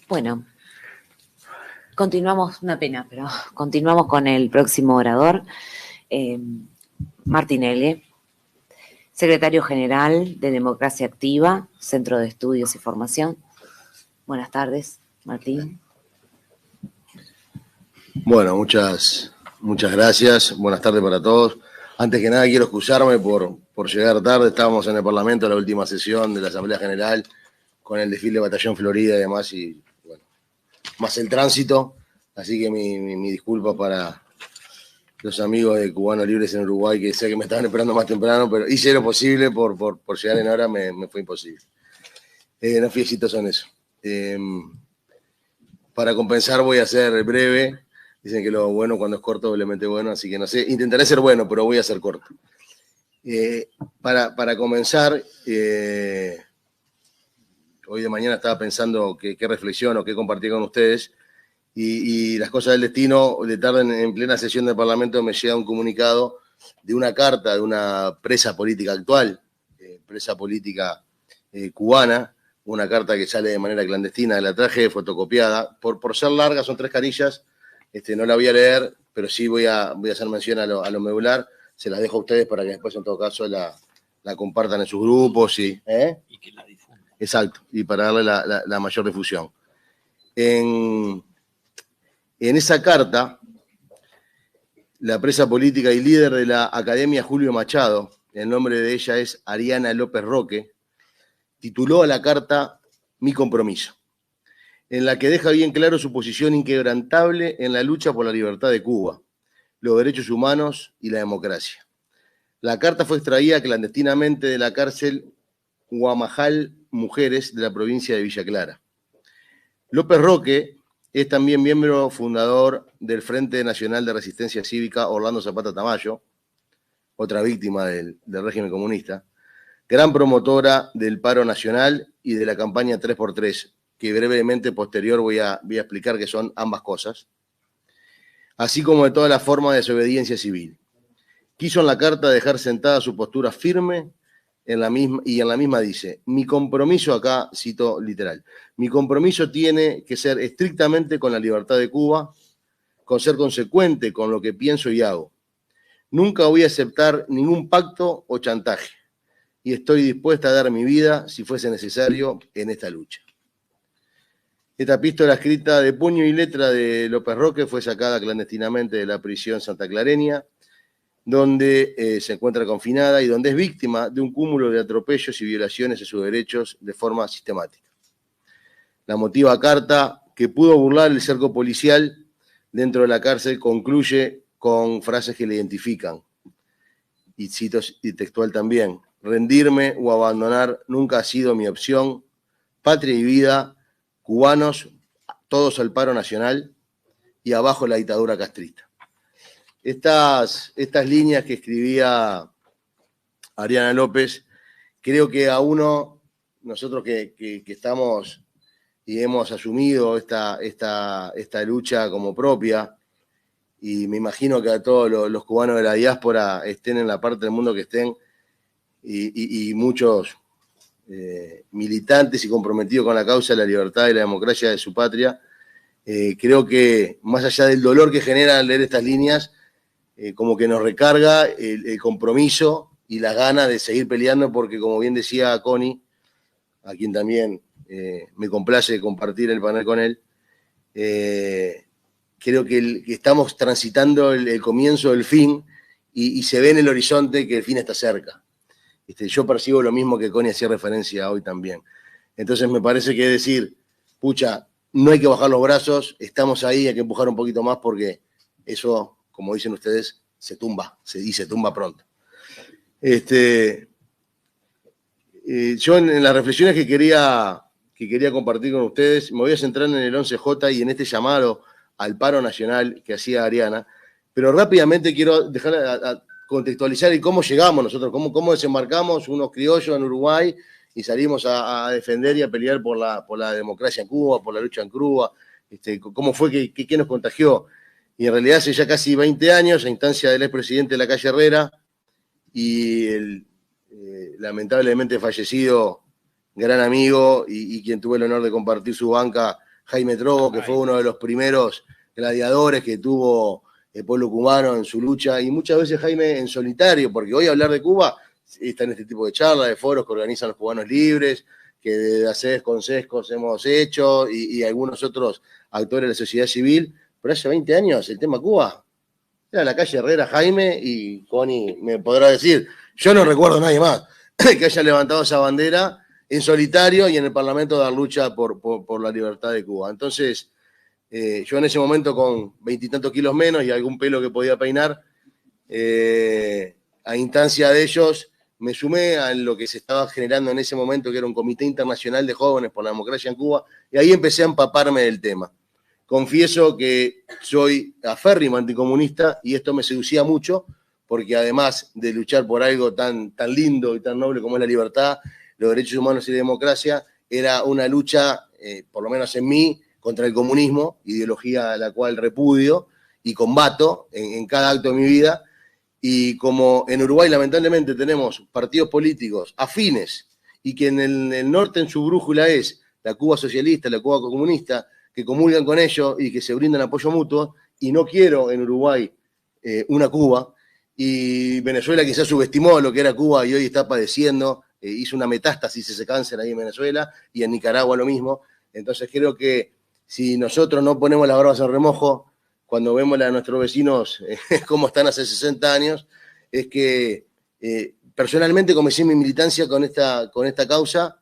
Bueno, continuamos, una pena, pero continuamos con el próximo orador, Martín Elgue, secretario general de Democracia Activa, Centro de Estudios y Formación. Buenas tardes, Martín. Bueno, muchas gracias. Buenas tardes para todos. Antes que nada quiero excusarme por llegar tarde. Estábamos en el Parlamento en la última sesión de la Asamblea General con el desfile de Batallón Florida y demás, y bueno, más el tránsito. Así que mi disculpa para los amigos de Cubanos Libres en Uruguay, que sé que me estaban esperando más temprano, pero hice lo posible por llegar en hora, me fue imposible. No fui exitoso en eso. Para compensar voy a ser breve. Dicen que lo bueno cuando es corto es doblemente bueno, así que no sé, intentaré ser bueno, pero voy a ser corto. Para comenzar, hoy de mañana estaba pensando qué reflexión o qué compartir con ustedes, y las cosas del destino, de tarde en plena sesión del Parlamento me llega un comunicado de una carta de una presa política actual, presa política cubana, una carta que sale de manera clandestina, la traje fotocopiada, por ser larga, son 3 carillas. No la voy a leer, pero sí voy a hacer mención a lo medular. Se las dejo a ustedes para que después, en todo caso, la compartan en sus grupos. Y que la difundan. Exacto, y para darle la mayor difusión. En esa carta, la presa política y líder de la Academia Julio Machado, el nombre de ella es Ariana López Roque, tituló a la carta Mi compromiso, en la que deja bien claro su posición inquebrantable en la lucha por la libertad de Cuba, los derechos humanos y la democracia. La carta fue extraída clandestinamente de la cárcel Guamajal Mujeres de la provincia de Villa Clara. López Roque es también miembro fundador del Frente Nacional de Resistencia Cívica Orlando Zapata Tamayo, otra víctima del régimen comunista, gran promotora del paro nacional y de la campaña 3x3, que brevemente posterior voy a explicar que son ambas cosas, así como de todas las formas de desobediencia civil. Quiso en la carta dejar sentada su postura firme, y en la misma dice: mi compromiso, acá cito literal, mi compromiso tiene que ser estrictamente con la libertad de Cuba, con ser consecuente con lo que pienso y hago. Nunca voy a aceptar ningún pacto o chantaje, y estoy dispuesta a dar mi vida, si fuese necesario, en esta lucha. Esta epístola escrita de puño y letra de López Roque fue sacada clandestinamente de la prisión santaclareña, donde se encuentra confinada y donde es víctima de un cúmulo de atropellos y violaciones de sus derechos de forma sistemática. La emotiva carta, que pudo burlar el cerco policial dentro de la cárcel, concluye con frases que le identifican, y cito y textual también: rendirme o abandonar nunca ha sido mi opción, patria y vida, cubanos, todos al paro nacional y abajo la dictadura castrista. Estas líneas que escribía Ariana López, creo que a nosotros que estamos y hemos asumido esta lucha como propia, y me imagino que a todos los cubanos de la diáspora, estén en la parte del mundo que estén, y muchos militantes y comprometidos con la causa de la libertad y la democracia de su patria, creo que más allá del dolor que genera leer estas líneas, como que nos recarga el compromiso y las ganas de seguir peleando, porque, como bien decía Connie, a quien también me complace compartir el panel con él, creo que estamos transitando el comienzo del fin, y se ve en el horizonte que el fin está cerca. Yo percibo lo mismo que Connie hacía referencia hoy también. Entonces me parece que decir, pucha, no hay que bajar los brazos, estamos ahí, hay que empujar un poquito más, porque eso, como dicen ustedes, se tumba pronto. Yo en las reflexiones que quería compartir con ustedes, me voy a centrar en el 11J y en este llamado al paro nacional que hacía Ariana, pero rápidamente quiero dejar a contextualizar y cómo llegamos nosotros, cómo desembarcamos unos criollos en Uruguay y salimos a defender y a pelear por la democracia en Cuba, por la lucha en Cuba, cómo fue que nos contagió. Y en realidad hace ya casi 20 años, a instancia del expresidente Lacalle Herrera y el lamentablemente fallecido gran amigo y quien tuve el honor de compartir su banca, Jaime Trogo, que fue uno de los primeros gladiadores que tuvo el pueblo cubano en su lucha, y muchas veces Jaime en solitario, porque hoy hablar de Cuba está en este tipo de charlas, de foros que organizan los cubanos libres, que de ACES con SESCOS hemos hecho, y algunos otros actores de la sociedad civil, pero hace 20 años el tema Cuba era la calle Herrera, Jaime, y Connie me podrá decir, yo no recuerdo a nadie más que haya levantado esa bandera en solitario y en el Parlamento dar lucha por la libertad de Cuba. Entonces, yo en ese momento con 20 y tantos kilos menos y algún pelo que podía peinar, a instancia de ellos, me sumé a lo que se estaba generando en ese momento, que era un Comité Internacional de Jóvenes por la Democracia en Cuba, y ahí empecé a empaparme del tema. Confieso que soy aférrimo anticomunista y esto me seducía mucho, porque además de luchar por algo tan lindo y tan noble como es la libertad, los derechos humanos y la democracia, era una lucha, por lo menos en mí, contra el comunismo, ideología a la cual repudio y combato en cada acto de mi vida. Y como en Uruguay lamentablemente tenemos partidos políticos afines y que en el norte en su brújula es la Cuba socialista, la Cuba comunista, que comulgan con ellos y que se brindan apoyo mutuo, y no quiero en Uruguay una Cuba, y Venezuela quizás subestimó lo que era Cuba y hoy está padeciendo, hizo una metástasis ese cáncer ahí en Venezuela, y en Nicaragua lo mismo. Entonces creo que si nosotros no ponemos las barbas en remojo cuando vemos a nuestros vecinos cómo están hace 60 años, es que personalmente comencé mi militancia con esta causa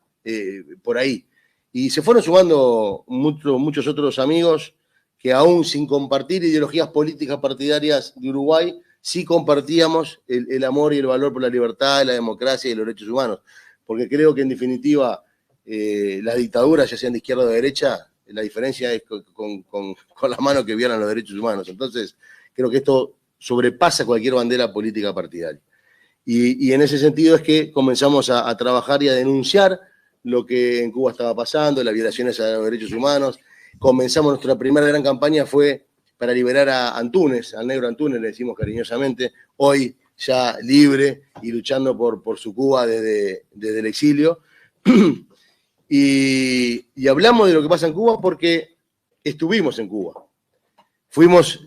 por ahí. Y se fueron sumando muchos otros amigos que aún sin compartir ideologías políticas partidarias de Uruguay, sí compartíamos el amor y el valor por la libertad, la democracia y los derechos humanos. Porque creo que en definitiva las dictaduras, ya sean de izquierda o de derecha, la diferencia es con las manos que violan los derechos humanos. Entonces creo que esto sobrepasa cualquier bandera política partidaria. Y en ese sentido es que comenzamos a trabajar y a denunciar lo que en Cuba estaba pasando, las violaciones a los derechos humanos. Comenzamos, nuestra primera gran campaña fue para liberar a Antúnez, al negro Antúnez, le decimos cariñosamente, hoy ya libre y luchando por su Cuba desde el exilio. Y hablamos de lo que pasa en Cuba porque estuvimos en Cuba. Fuimos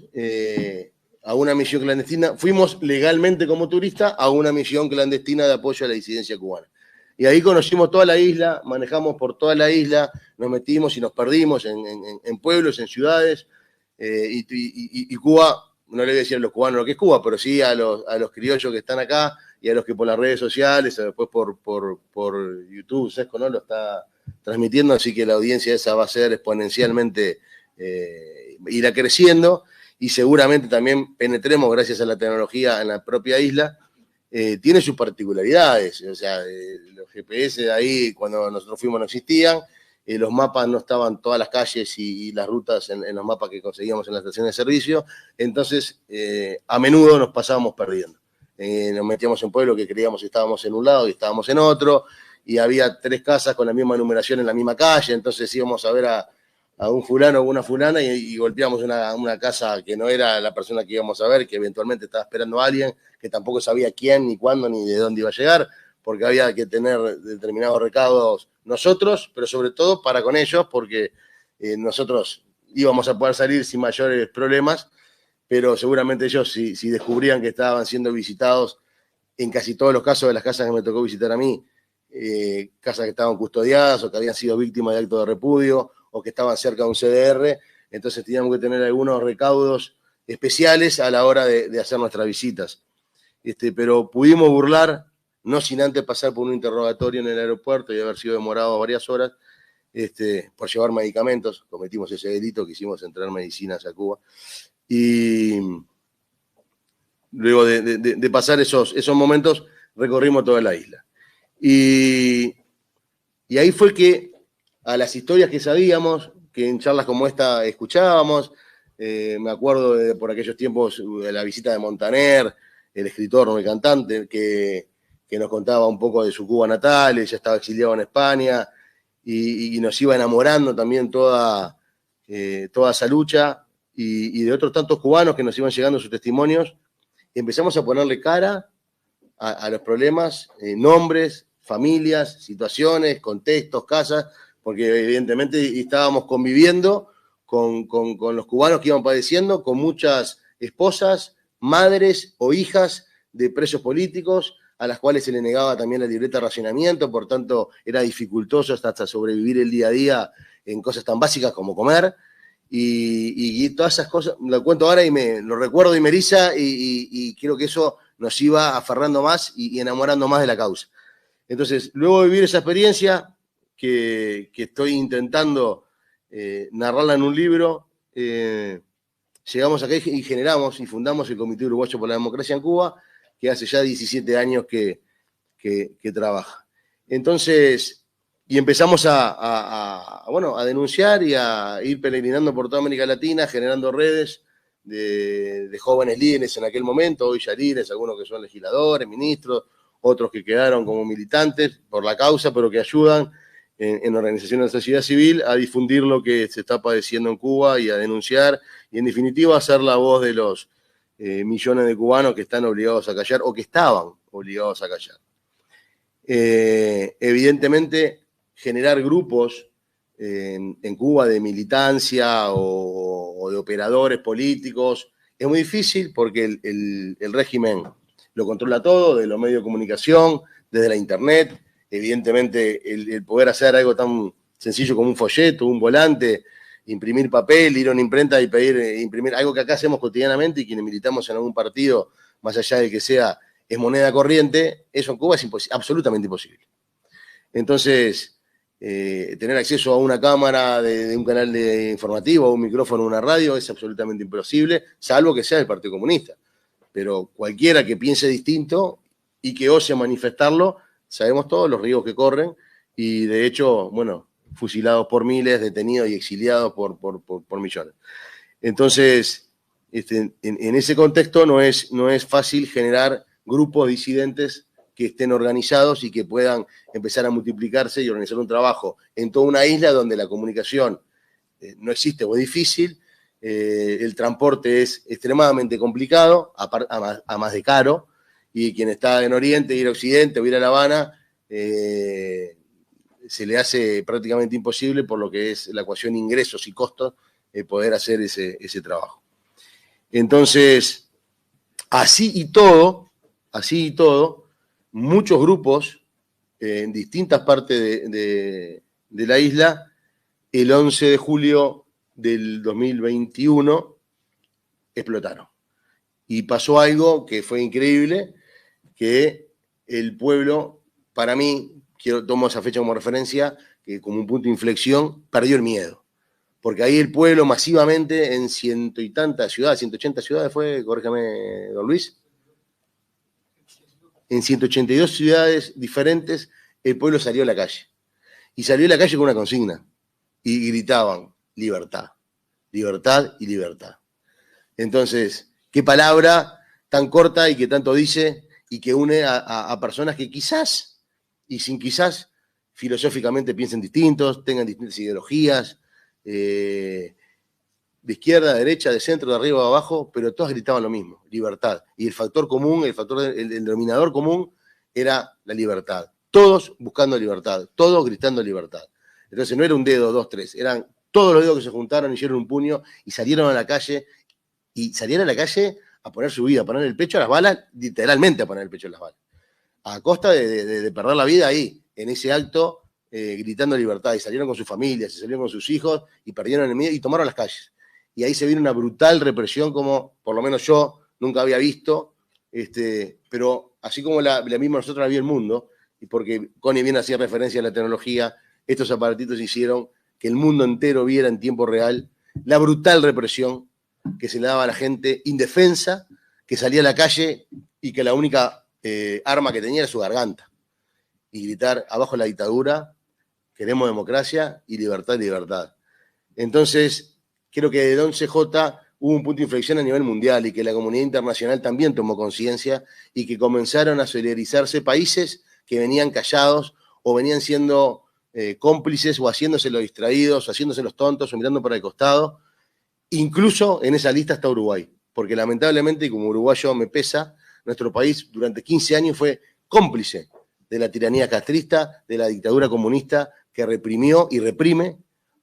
a una misión clandestina, fuimos legalmente como turistas a una misión clandestina de apoyo a la disidencia cubana. Y ahí conocimos toda la isla, manejamos por toda la isla, nos metimos y nos perdimos en pueblos, en ciudades, y Cuba, no le voy a decir a los cubanos lo que es Cuba, pero sí a los criollos que están acá y a los que por las redes sociales, o después por YouTube, Sesco, ¿no? Lo está transmitiendo, así que la audiencia esa va a ser exponencialmente, irá creciendo, y seguramente también penetremos gracias a la tecnología en la propia isla. Tiene sus particularidades, o sea, los GPS de ahí cuando nosotros fuimos no existían, los mapas no estaban todas las calles y las rutas en los mapas que conseguíamos en la estación de servicio, entonces a menudo nos pasábamos perdiendo. Nos metíamos en pueblos que creíamos que estábamos en un lado y estábamos en otro, y había 3 casas con la misma numeración en la misma calle, entonces íbamos a ver a un fulano o una fulana y golpeamos una casa que no era la persona que íbamos a ver, que eventualmente estaba esperando a alguien, que tampoco sabía quién, ni cuándo, ni de dónde iba a llegar, porque había que tener determinados recaudos nosotros, pero sobre todo para con ellos, porque nosotros íbamos a poder salir sin mayores problemas, pero seguramente ellos, si descubrían que estaban siendo visitados, en casi todos los casos de las casas que me tocó visitar a mí, casas que estaban custodiadas o que habían sido víctimas de actos de repudio o que estaban cerca de un CDR, entonces teníamos que tener algunos recaudos especiales a la hora de hacer nuestras visitas. Pero pudimos burlar, no sin antes pasar por un interrogatorio en el aeropuerto y haber sido demorado varias horas por llevar medicamentos. Cometimos ese delito, quisimos entrar medicinas a Cuba. Y luego de pasar esos momentos, recorrimos toda la isla. Y ahí fue que a las historias que sabíamos, que en charlas como esta escuchábamos, me acuerdo por aquellos tiempos de la visita de Montaner, el escritor, no el cantante, que nos contaba un poco de su Cuba natal, ella estaba exiliado en España, y nos iba enamorando también toda esa lucha, y de otros tantos cubanos que nos iban llegando sus testimonios, empezamos a ponerle cara a los problemas, nombres, familias, situaciones, contextos, casas, porque evidentemente estábamos conviviendo con los cubanos que iban padeciendo, con muchas esposas, madres o hijas de presos políticos, a las cuales se le negaba también la libreta de racionamiento, por tanto era dificultoso hasta sobrevivir el día a día en cosas tan básicas como comer, y todas esas cosas, lo cuento ahora y lo recuerdo y me eriza, y creo que eso nos iba aferrando más y enamorando más de la causa. Entonces, luego de vivir esa experiencia, que estoy intentando narrarla en un libro, llegamos acá y generamos y fundamos el Comité Uruguayo por la Democracia en Cuba, que hace ya 17 años que trabaja. Entonces, y empezamos a denunciar y a ir peregrinando por toda América Latina, generando redes de jóvenes líderes en aquel momento, hoy ya líderes, algunos que son legisladores, ministros, otros que quedaron como militantes por la causa, pero que ayudan en organizaciones de la sociedad civil a difundir lo que se está padeciendo en Cuba y a denunciar, y en definitiva a ser la voz de los millones de cubanos que están obligados a callar o que estaban obligados a callar. Evidentemente, generar grupos en Cuba de militancia o de operadores políticos es muy difícil porque el régimen lo controla todo, de los medios de comunicación, desde la internet. Evidentemente, el poder hacer algo tan sencillo como un folleto, un volante, imprimir papel, ir a una imprenta y pedir imprimir algo que acá hacemos cotidianamente, y quienes militamos en algún partido, más allá de que sea, es moneda corriente, eso en Cuba es absolutamente imposible. Entonces, tener acceso a una cámara de un canal informativo, a un micrófono, a una radio, es absolutamente imposible, salvo que sea el Partido Comunista. Pero cualquiera que piense distinto y que ose manifestarlo, sabemos todos los riesgos que corren, y de hecho, bueno, fusilados por miles, detenidos y exiliados por millones. Entonces, en ese contexto no es fácil generar grupos disidentes que estén organizados y que puedan empezar a multiplicarse y organizar un trabajo en toda una isla donde la comunicación no existe o es difícil, el transporte es extremadamente complicado, a más de caro, y quien está en Oriente, ir a Occidente o ir a La Habana, se le hace prácticamente imposible por lo que es la ecuación ingresos y costos, poder hacer ese trabajo. Entonces, así y todo, muchos grupos en distintas partes de la isla, el 11 de julio del 2021, explotaron. Y pasó algo que fue increíble, que el pueblo, para mí, tomo esa fecha como referencia, que como un punto de inflexión, perdió el miedo. Porque ahí el pueblo masivamente, en 100 y tantas ciudades, 180 ciudades fue, corríjame, don Luis, en 182 ciudades diferentes, el pueblo salió a la calle. Y salió a la calle con una consigna. Y gritaban, libertad, libertad y libertad. Entonces, qué palabra tan corta y que tanto dice, y que une a personas que quizás, y sin quizás, filosóficamente piensen distintos, tengan distintas ideologías, de izquierda, de derecha, de centro, de arriba, de abajo, pero todas gritaban lo mismo, libertad. Y el factor común, el denominador común era la libertad. Todos buscando libertad, todos gritando libertad. Entonces no era un dedo, dos, tres, eran todos los dedos que se juntaron, hicieron un puño y salieron a la calle, a poner su vida, a poner el pecho a las balas, literalmente a poner el pecho a las balas, a costa de perder la vida ahí, en ese acto, gritando libertad, y salieron con sus familias, y salieron con sus hijos, y perdieron el miedo, y tomaron las calles. Y ahí se vino una brutal represión, como por lo menos yo nunca había visto, pero así como la misma nosotros la vio el mundo, y porque Connie bien hacía referencia a la tecnología, estos aparatitos hicieron que el mundo entero viera en tiempo real la brutal represión que se le daba a la gente indefensa, que salía a la calle y que la única arma que tenía era su garganta. Y gritar, abajo la dictadura, queremos democracia y libertad, libertad. Entonces, creo que desde 11J hubo un punto de inflexión a nivel mundial, y que la comunidad internacional también tomó conciencia, y que comenzaron a solidarizarse países que venían callados o venían siendo cómplices, o haciéndose los distraídos, o haciéndose los tontos, o mirando para el costado. Incluso en esa lista está Uruguay, porque lamentablemente, y como uruguayo me pesa, nuestro país durante 15 años fue cómplice de la tiranía castrista, de la dictadura comunista, que reprimió y reprime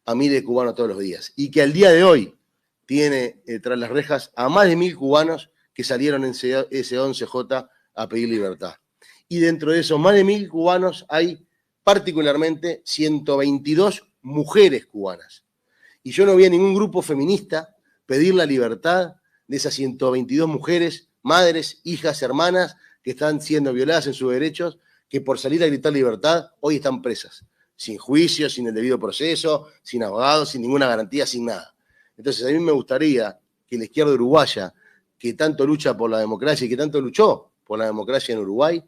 a miles de cubanos todos los días. Y que al día de hoy tiene tras las rejas a más de 1000 cubanos que salieron en ese 11J a pedir libertad. Y dentro de esos más de 1000 cubanos hay particularmente 122 mujeres cubanas. Y yo no vi a ningún grupo feminista pedir la libertad de esas 122 mujeres, madres, hijas, hermanas, que están siendo violadas en sus derechos, que por salir a gritar libertad hoy están presas, sin juicio, sin el debido proceso, sin abogados, sin ninguna garantía, sin nada. Entonces a mí me gustaría que la izquierda uruguaya, que tanto lucha por la democracia y que tanto luchó por la democracia en Uruguay,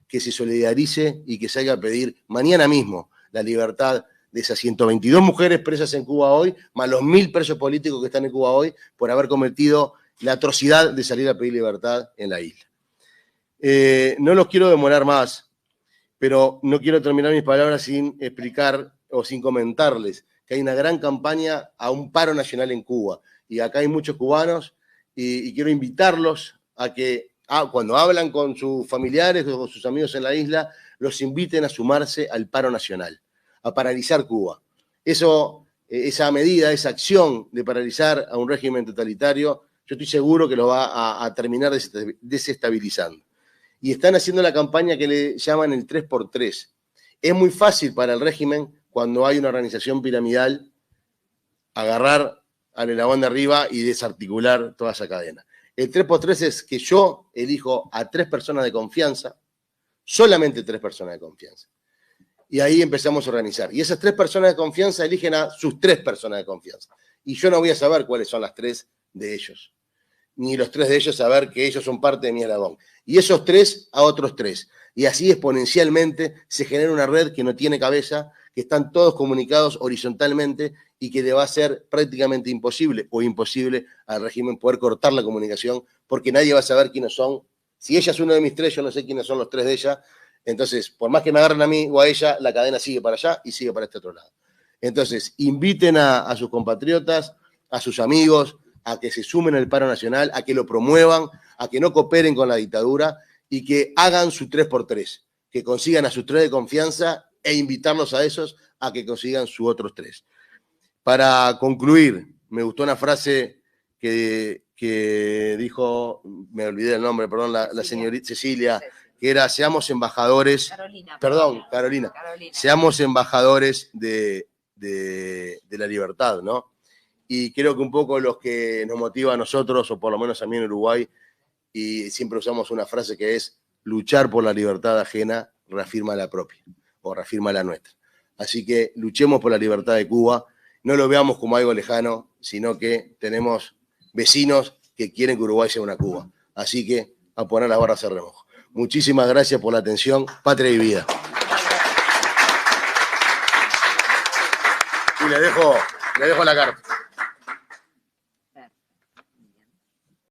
que se solidarice y que salga a pedir mañana mismo la libertad de esas 122 mujeres presas en Cuba hoy, más los 1000 presos políticos que están en Cuba hoy por haber cometido la atrocidad de salir a pedir libertad en la isla. No los quiero demorar más, pero no quiero terminar mis palabras sin explicar o sin comentarles que hay una gran campaña a un paro nacional en Cuba. Y acá hay muchos cubanos y quiero invitarlos a que cuando hablan con sus familiares o con sus amigos en la isla, los inviten a sumarse al paro nacional, a paralizar Cuba. Esa medida, esa acción de paralizar a un régimen totalitario, yo estoy seguro que lo va a terminar desestabilizando. Y están haciendo la campaña que le llaman el 3x3. Es muy fácil para el régimen, cuando hay una organización piramidal, agarrar al eslabón de arriba y desarticular toda esa cadena. El 3x3 es que yo elijo a 3 personas de confianza, solamente 3 personas de confianza. Y ahí empezamos a organizar. Y esas 3 personas de confianza eligen a sus 3 personas de confianza. Y yo no voy a saber cuáles son las 3 de ellos. Ni los 3 de ellos saber que ellos son parte de mi eslabón. Y esos 3 a otros 3. Y así exponencialmente se genera una red que no tiene cabeza, que están todos comunicados horizontalmente y que le va a ser prácticamente imposible o imposible al régimen poder cortar la comunicación porque nadie va a saber quiénes son. Si ella es uno de mis 3, yo no sé quiénes son los 3 de ella. Entonces, por más que me agarren a mí o a ella, la cadena sigue para allá y sigue para este otro lado. Entonces, inviten a sus compatriotas, a sus amigos, a que se sumen al paro nacional, a que lo promuevan, a que no cooperen con la dictadura y que hagan su 3x3, que consigan a sus 3 de confianza e invitarlos a esos a que consigan sus otros 3. Para concluir, me gustó una frase que dijo, me olvidé el nombre, perdón, la señorita Cecilia, que era, seamos embajadores, Carolina, seamos embajadores de la libertad, ¿no? Y creo que un poco los que nos motiva a nosotros, o por lo menos a mí en Uruguay, y siempre usamos una frase que es, luchar por la libertad ajena reafirma la propia, o reafirma la nuestra. Así que luchemos por la libertad de Cuba, no lo veamos como algo lejano, sino que tenemos vecinos que quieren que Uruguay sea una Cuba. Así que a poner las barras al remojo. Muchísimas gracias por la atención. Patria y vida. Y le dejo la carta.